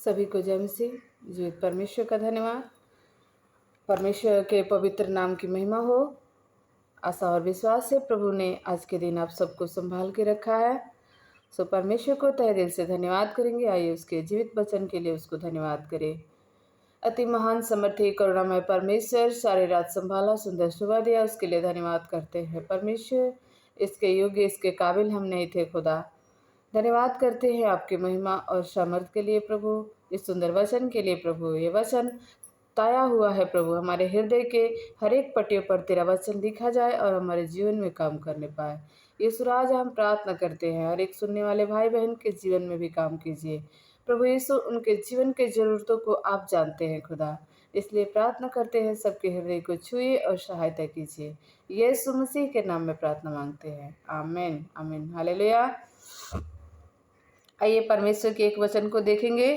सभी को जय मसीह। जीवित परमेश्वर का धन्यवाद। परमेश्वर के पवित्र नाम की महिमा हो। आशा और विश्वास से प्रभु ने आज के दिन आप सबको संभाल के रखा है। सो परमेश्वर को तहे दिल से धन्यवाद करेंगे। आइए उसके जीवित वचन के लिए उसको धन्यवाद करें। अति महान समर्थी करुणामय परमेश्वर, सारी रात संभाला, सुंदर सुबह दिया, उसके लिए धन्यवाद करते हैं। परमेश्वर इसके योग्य, इसके काबिल हम नहीं थे खुदा। धन्यवाद करते हैं आपकी महिमा और सामर्थ के लिए प्रभु, इस सुंदर वचन के लिए प्रभु। ये वचन ताया हुआ है प्रभु, हमारे हृदय के हर एक पट्टियों पर तेरा वचन लिखा जाए और हमारे जीवन में काम करने पाए। यीशु आज हम प्रार्थना करते हैं, हर एक सुनने वाले भाई बहन के जीवन में भी काम कीजिए प्रभु यीशु। उनके जीवन के जरूरतों को आप जानते हैं खुदा, इसलिए प्रार्थना करते हैं सबके हृदय को छुए और सहायता कीजिए। यीशु मसीह के नाम में प्रार्थना मांगते हैं, आमीन आमीन हालेलुया। आइए परमेश्वर के एक वचन को देखेंगे।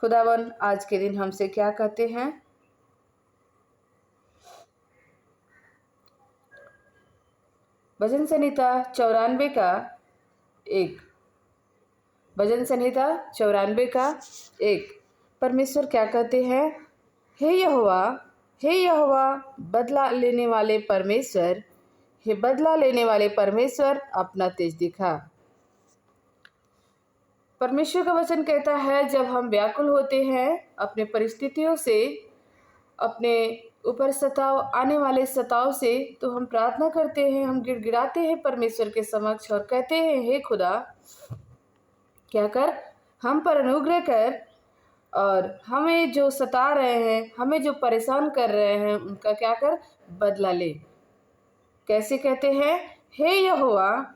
खुदावन आज के दिन हमसे क्या कहते हैं। भजन संहिता 94 का 1। भजन संहिता 94 का 1। परमेश्वर क्या कहते हैं। हे यहोवा बदला लेने वाले परमेश्वर, हे बदला लेने वाले परमेश्वर, अपना तेज दिखा। परमेश्वर का वचन कहता है, जब हम व्याकुल होते हैं अपने परिस्थितियों से, अपने ऊपर आने वाले सताव से, तो हम प्रार्थना करते हैं, हम गिड़गिड़ाते हैं परमेश्वर के समक्ष और कहते हैं, हे खुदा क्या कर, हम पर अनुग्रह कर और हमें जो सता रहे हैं, हमें जो परेशान कर रहे हैं, उनका क्या कर, बदला ले। कैसे कहते हैं, हे यहोवा,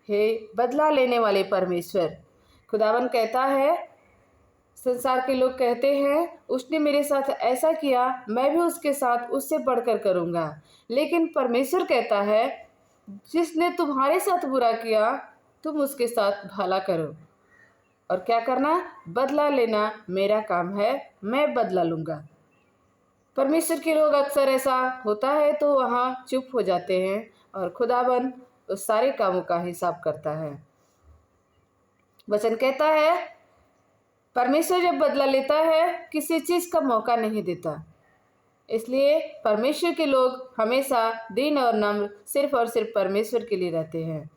हे बदला लेने वाले परमेश्वर। खुदावन कहता है, संसार के लोग कहते हैं उसने मेरे साथ ऐसा किया, मैं भी उसके साथ उससे बढ़कर करूँगा। लेकिन परमेश्वर कहता है, जिसने तुम्हारे साथ बुरा किया तुम उसके साथ भला करो। और क्या करना, बदला लेना मेरा काम है, मैं बदला लूँगा। परमेश्वर के लोग अक्सर ऐसा होता है तो वहाँ चुप हो जाते हैं और खुदावन उस सारे कामों का हिसाब करता है। वचन कहता है, परमेश्वर जब बदला लेता है किसी चीज़ का मौका नहीं देता। इसलिए परमेश्वर के लोग हमेशा दीन और नम्र सिर्फ और सिर्फ परमेश्वर के लिए रहते हैं।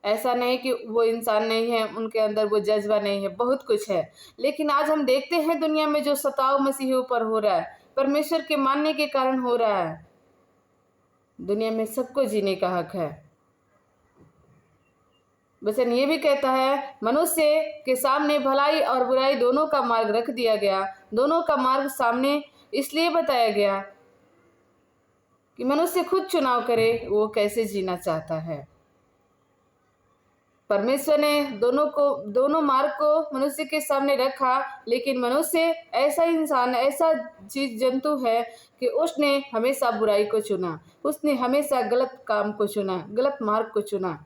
ऐसा नहीं कि वो इंसान नहीं है, उनके अंदर वो जज्बा नहीं है, बहुत कुछ है। लेकिन आज हम देखते हैं दुनिया में जो सताव मसीहियों पर हो रहा है, परमेश्वर के मानने के कारण हो रहा है। दुनिया में सबको जीने का हक है। वचन ये भी कहता है, मनुष्य के सामने भलाई और बुराई दोनों का मार्ग रख दिया गया। दोनों का मार्ग सामने इसलिए बताया गया कि मनुष्य खुद चुनाव करे वो कैसे जीना चाहता है। परमेश्वर ने दोनों मार्ग को मनुष्य के सामने रखा, लेकिन मनुष्य ऐसा इंसान, ऐसा जीव जंतु है कि उसने हमेशा बुराई को चुना, उसने हमेशा गलत काम को चुना, गलत मार्ग को चुना।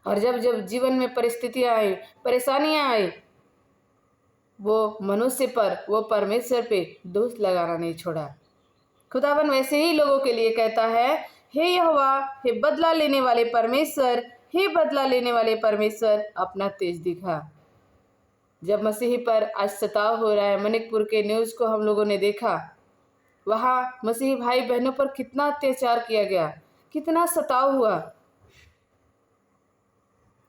और जब जब जीवन में परिस्थितियां आई, परेशानियां आई, वो मनुष्य पर, वो परमेश्वर पे दोष लगाना नहीं छोड़ा। खुदावन वैसे ही लोगों के लिए कहता है, हे यहोवा, हे बदला लेने वाले परमेश्वर, हे बदला लेने वाले परमेश्वर, अपना तेज दिखा। जब मसीही पर आज सताव हो रहा है, मणिपुर के न्यूज़ को हम लोगों ने देखा, वहाँ मसीही भाई बहनों पर कितना अत्याचार किया गया, कितना सताव हुआ।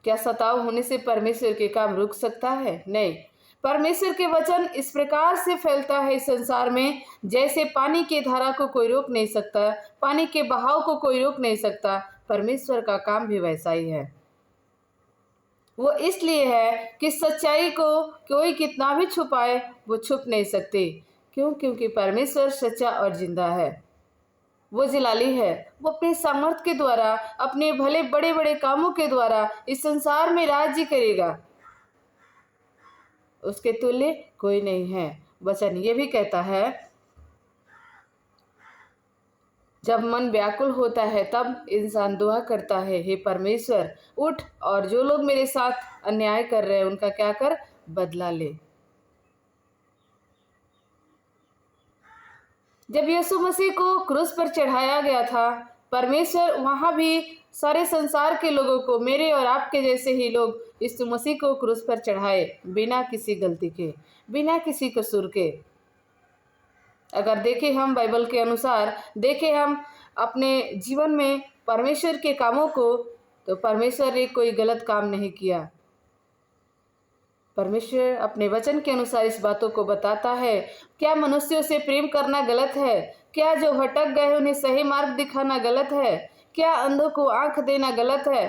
क्या सताव होने से परमेश्वर के काम रुक सकता है? नहीं। परमेश्वर के वचन इस प्रकार से फैलता है इस संसार में, जैसे पानी की धारा को कोई रोक नहीं सकता, पानी के बहाव को कोई रोक नहीं सकता। परमेश्वर का काम भी वैसा ही है। वो इसलिए है कि सच्चाई को कोई कितना भी छुपाए वो छुप नहीं सकते। क्यों? क्योंकि परमेश्वर सच्चा और जिंदा है, वो जलाली है। वो अपने सामर्थ के द्वारा, अपने भले बड़े बड़े कामों के द्वारा इस संसार में राज्य करेगा। उसके तुल्य कोई नहीं है। वचन ये भी कहता है, जब मन व्याकुल होता है तब इंसान दुआ करता है, हे परमेश्वर उठ और जो लोग मेरे साथ अन्याय कर रहे हैं उनका क्या कर, बदला ले। जब यीशु मसीह को क्रूस पर चढ़ाया गया था, परमेश्वर वहाँ भी सारे संसार के लोगों को, मेरे और आपके जैसे ही लोग यीशु मसीह को क्रूस पर चढ़ाए बिना किसी गलती के, बिना किसी कसूर के। अगर देखें हम बाइबल के अनुसार, देखें हम अपने जीवन में परमेश्वर के कामों को, तो परमेश्वर ने कोई गलत काम नहीं किया। परमेश्वर अपने वचन के अनुसार इस बातों को बताता है। क्या मनुष्यों से प्रेम करना गलत है? क्या जो भटक गए उन्हें सही मार्ग दिखाना गलत है? क्या अंधों को आंख देना गलत है?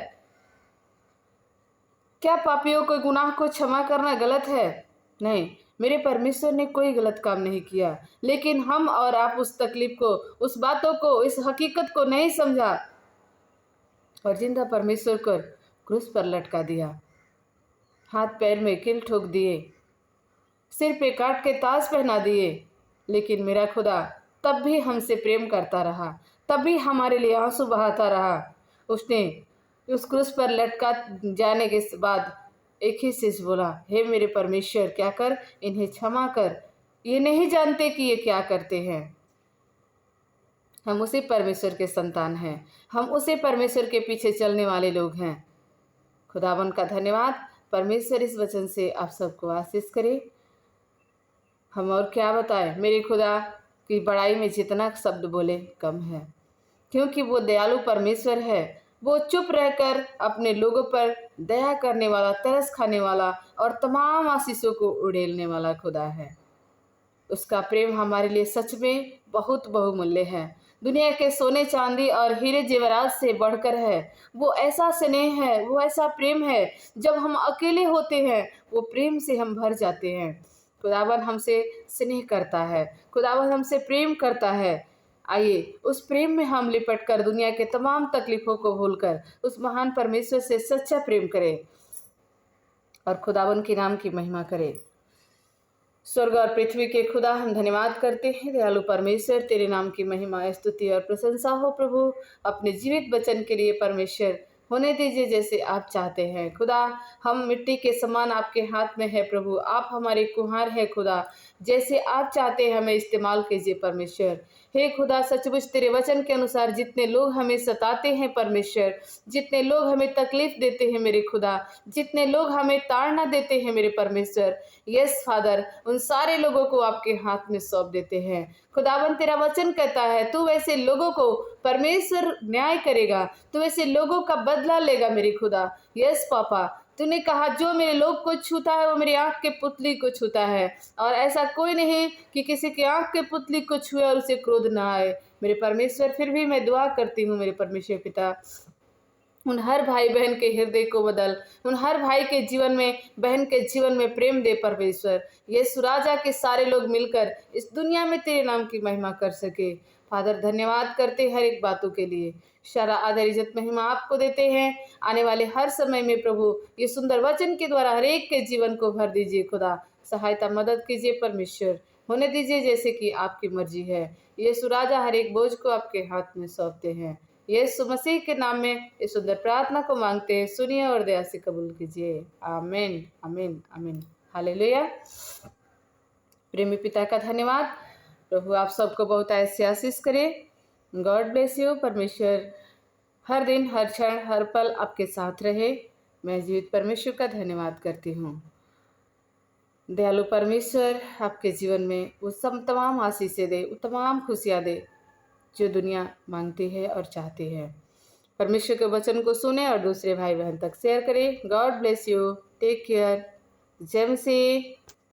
क्या पापियों को गुनाह को क्षमा करना गलत है? नहीं, मेरे परमेश्वर ने कोई गलत काम नहीं किया। लेकिन हम और आप उस तकलीफ को, उस बातों को, इस हकीकत को नहीं समझा और जिंदा परमेश्वर को क्रूस पर लटका दिया। हाथ पैर में कील ठोक दिए, सिर पे काट के ताज पहना दिए। लेकिन मेरा खुदा तब भी हमसे प्रेम करता रहा, तब भी हमारे लिए आंसू बहाता रहा। उसने उस क्रूस पर लटका जाने के बाद एक ही चीज बोला, हे मेरे परमेश्वर, क्या कर, इन्हें क्षमा कर, ये नहीं जानते कि ये क्या करते हैं। हम उसी परमेश्वर के संतान हैं, हम उसी परमेश्वर के पीछे चलने वाले लोग हैं। खुदावन का धन्यवाद। परमेश्वर इस वचन से आप सबको आशीष करे। हम और क्या बताएं, मेरे खुदा की बड़ाई में जितना शब्द बोले कम है, क्योंकि वो दयालु परमेश्वर है। वो चुप रहकर अपने लोगों पर दया करने वाला, तरस खाने वाला और तमाम आशीषों को उड़ेलने वाला खुदा है। उसका प्रेम हमारे लिए सच में बहुत बहुमूल्य है, दुनिया के सोने चांदी और हीरे जेवरात से बढ़कर है। वो ऐसा स्नेह है, वो ऐसा प्रेम है, जब हम अकेले होते हैं वो प्रेम से हम भर जाते हैं। खुदावन हमसे स्नेह करता है, खुदावन हमसे प्रेम करता है। आइए उस प्रेम में हम लिपट कर दुनिया के तमाम तकलीफों को भूलकर उस महान परमेश्वर से सच्चा प्रेम करें और खुदावन के नाम की महिमा करें। स्वर्ग और पृथ्वी के खुदा, हम धन्यवाद करते हैं। दयालु परमेश्वर, तेरे नाम की महिमा, स्तुति और प्रशंसा हो प्रभु। अपने जीवित वचन के लिए परमेश्वर होने दीजिए जैसे आप चाहते हैं। खुदा, हम मिट्टी के समान आपके हाथ में है प्रभु। आप हमारे कुम्हार हैं खुदा, जैसे आप चाहते हैं हमें इस्तेमाल कीजिए परमेश्वर। हे खुदा, सचमुच तेरे वचन के अनुसार जितने लोग हमें सताते हैं परमेश्वर, जितने लोग हमें तकलीफ देते हैं मेरे खुदा, जितने लोग हमें ताड़ना देते हैं मेरे परमेश्वर, यस फादर, उन सारे लोगों को आपके हाथ में सौंप देते हैं। खुदावन, तेरा वचन कहता है तू वैसे लोगों को परमेश्वर न्याय करेगा, तू वैसे लोगों का बदला लेगा मेरे खुदा। यस पापा, तूने कहा जो मेरे लोग को छूता है वो मेरी आंख के पुतली को छूता है, और ऐसा कोई नहीं कि किसी की आंख के पुतली को छुए और उसे क्रोध ना आए। मेरे परमेश्वर, फिर भी मैं दुआ करती हूँ मेरे परमेश्वर पिता, उन हर भाई बहन के हृदय को बदल, उन हर भाई के जीवन में, बहन के जीवन में प्रेम दे परमेश्वर। यीशु राजा के सारे लोग मिलकर इस दुनिया में तेरे नाम की महिमा कर सके। फादर, धन्यवाद करते हर एक बातों के लिए। सारा आदर इज्जत महिमा आपको देते हैं। आने वाले हर समय में प्रभु ये सुंदर वचन के द्वारा हर एक के जीवन को भर दीजिए खुदा। सहायता मदद कीजिए परमेश्वर, होने दीजिए जैसे कि आपकी मर्जी है। यीशु राजा, हर एक बोझ को आपके हाथ में सौंपते हैं। यीशु मसीह के नाम में इस सुंदर प्रार्थना को मांगते हैं, सुनिए और दया से कबूल कीजिए। आमीन, आमीन, आमीन। हालेलुया। प्रेमी पिता का धन्यवाद। प्रभु आप सबको बहुत ऐसी आशीष करे। God bless you. परमेश्वर हर दिन, हर क्षण, हर पल आपके साथ रहे। मैं जीवित परमेश्वर का धन्यवाद करती हूँ। दयालु परमेश्वर आपके जीवन में वो सब तमाम आशीषें दे, वो तमाम खुशियाँ दे जो दुनिया मांगती है और चाहती है। परमेश्वर के वचन को सुने और दूसरे भाई बहन तक शेयर करें। God bless you. Take care. जय मसीह।